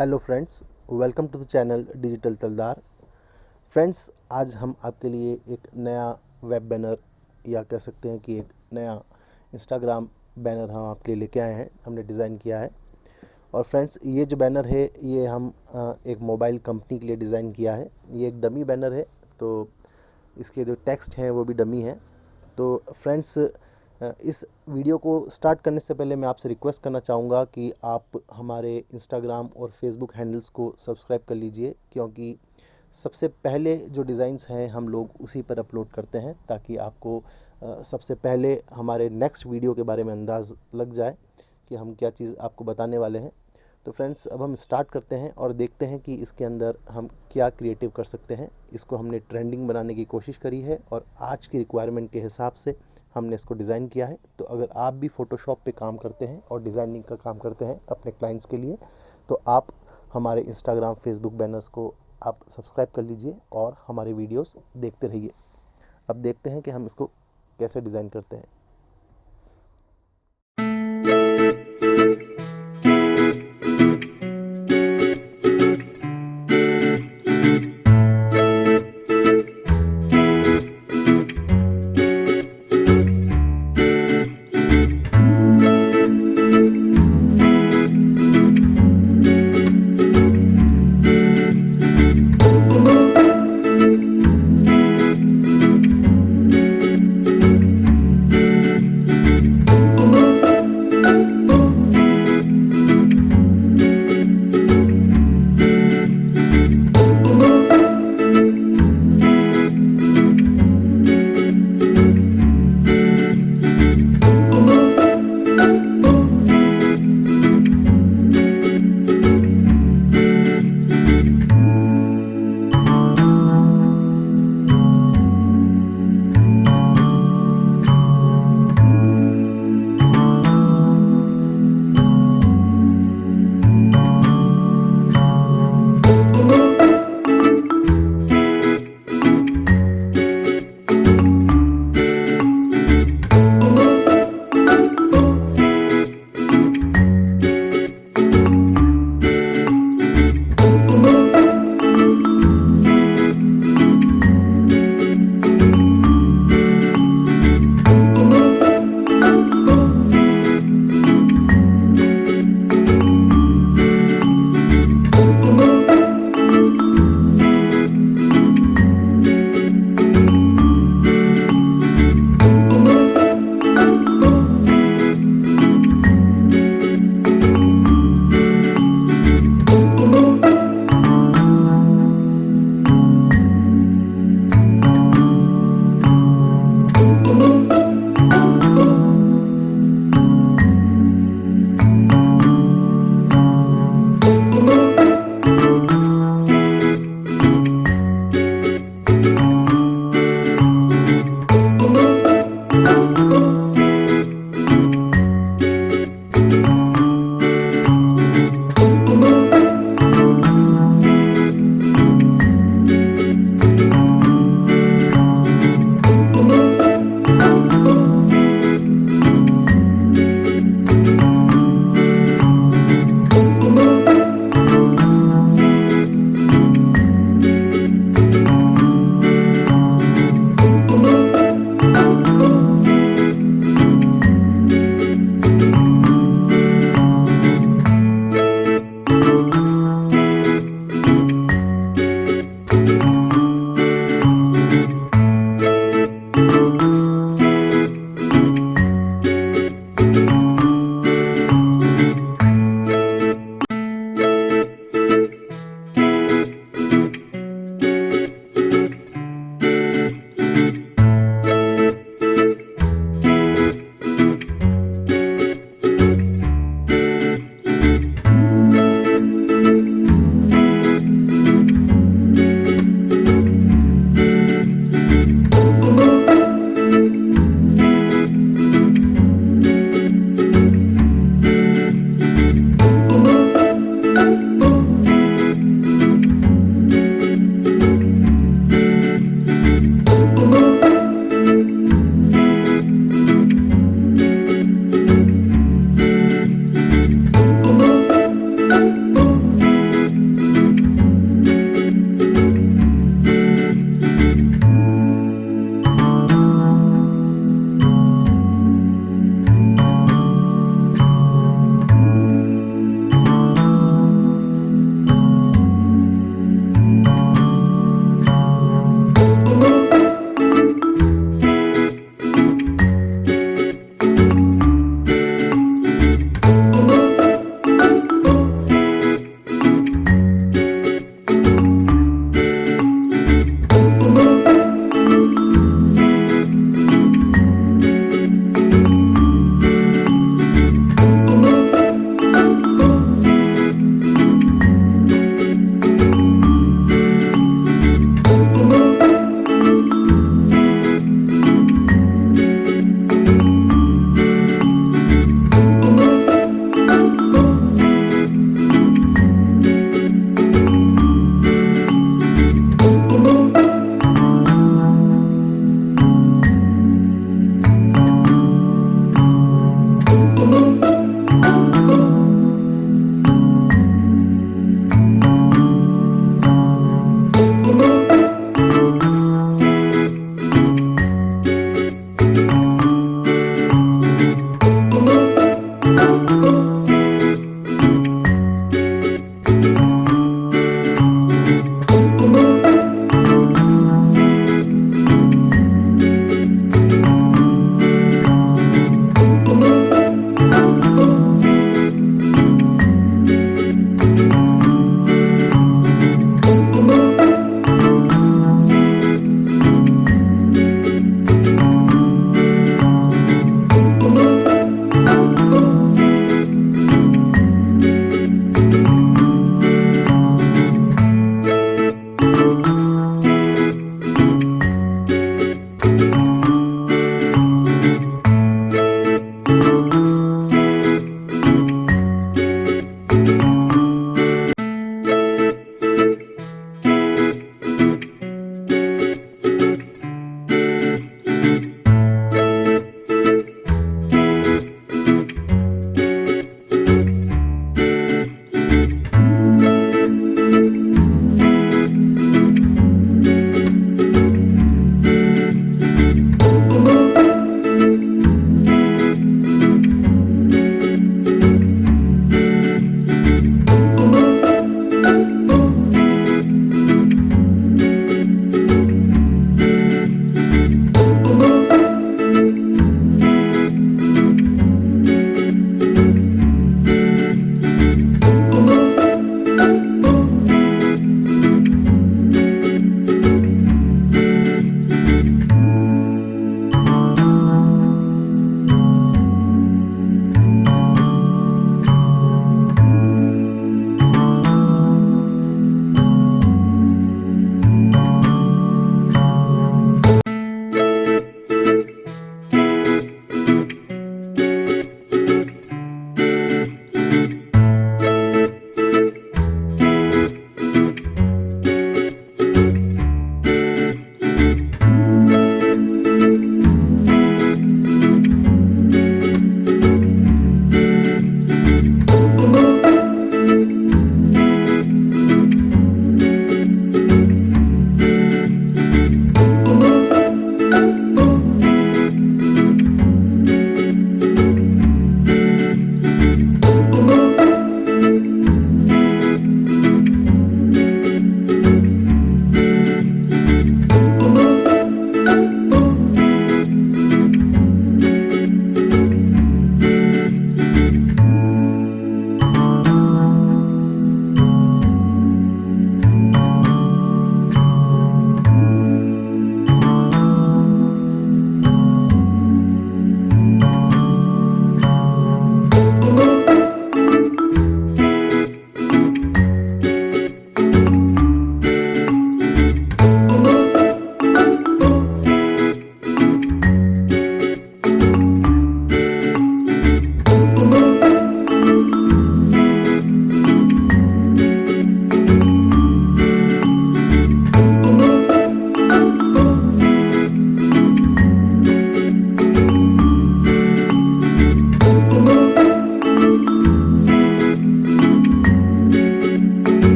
Hello friends, welcome to the channel digital Taldar. Friends, आज हम आपके लिए एक नया वेब बैनर या कह सकते हैं कि एक नया इंस्टाग्राम बैनर हम आपके लिए लेके आए हैं, हमने डिज़ाइन किया है। और फ्रेंड्स, ये जो बैनर है ये हम एक मोबाइल कंपनी के लिए डिज़ाइन किया है। ये एक डमी बैनर है, तो इसके जो टेक्स्ट हैं वो भी डमी है। तो फ्रेंड्स, इस वीडियो को स्टार्ट करने से पहले मैं आपसे रिक्वेस्ट करना चाहूँगा कि आप हमारे इंस्टाग्राम और फेसबुक हैंडल्स को सब्सक्राइब कर लीजिए, क्योंकि सबसे पहले जो डिज़ाइंस हैं हम लोग उसी पर अपलोड करते हैं, ताकि आपको सबसे पहले हमारे नेक्स्ट वीडियो के बारे में अंदाज़ लग जाए कि हम क्या चीज़ आपको बताने वाले हैं। तो फ्रेंड्स, अब हम स्टार्ट करते हैं और देखते हैं कि इसके अंदर हम क्या क्रिएटिव कर सकते हैं। इसको हमने ट्रेंडिंग बनाने की कोशिश करी है और आज की रिक्वायरमेंट के हिसाब से हमने इसको डिज़ाइन किया है। तो अगर आप भी फ़ोटोशॉप पे काम करते हैं और डिज़ाइनिंग का काम करते हैं अपने क्लाइंट्स के लिए, तो आप हमारे इंस्टाग्राम फेसबुक बैनर्स को आप सब्सक्राइब कर लीजिए और हमारे वीडियोस देखते रहिए। अब देखते हैं कि हम इसको कैसे डिज़ाइन करते हैं।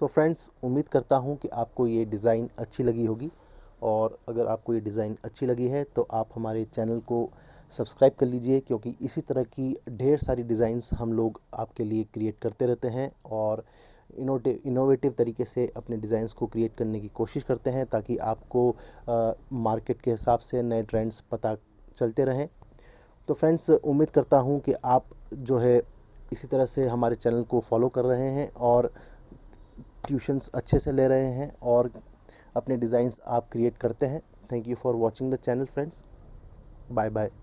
सो फ्रेंड्स, उम्मीद करता हूँ कि आपको ये डिज़ाइन अच्छी लगी होगी, और अगर आपको ये डिज़ाइन अच्छी लगी है तो आप हमारे चैनल को सब्सक्राइब कर लीजिए, क्योंकि इसी तरह की ढेर सारी डिज़ाइंस हम लोग आपके लिए क्रिएट करते रहते हैं और इनोवेटिव तरीके से अपने डिज़ाइंस को क्रिएट करने की कोशिश करते हैं, ताकि आपको मार्केट के हिसाब से नए ट्रेंड्स पता चलते रहें। तो फ्रेंड्स, उम्मीद करता हूँ कि आप जो है इसी तरह से हमारे चैनल को फॉलो कर रहे हैं और ट्यूशन्स अच्छे से ले रहे हैं और अपने डिज़ाइंस आप क्रिएट करते हैं। Thank you for watching the channel friends. Bye bye.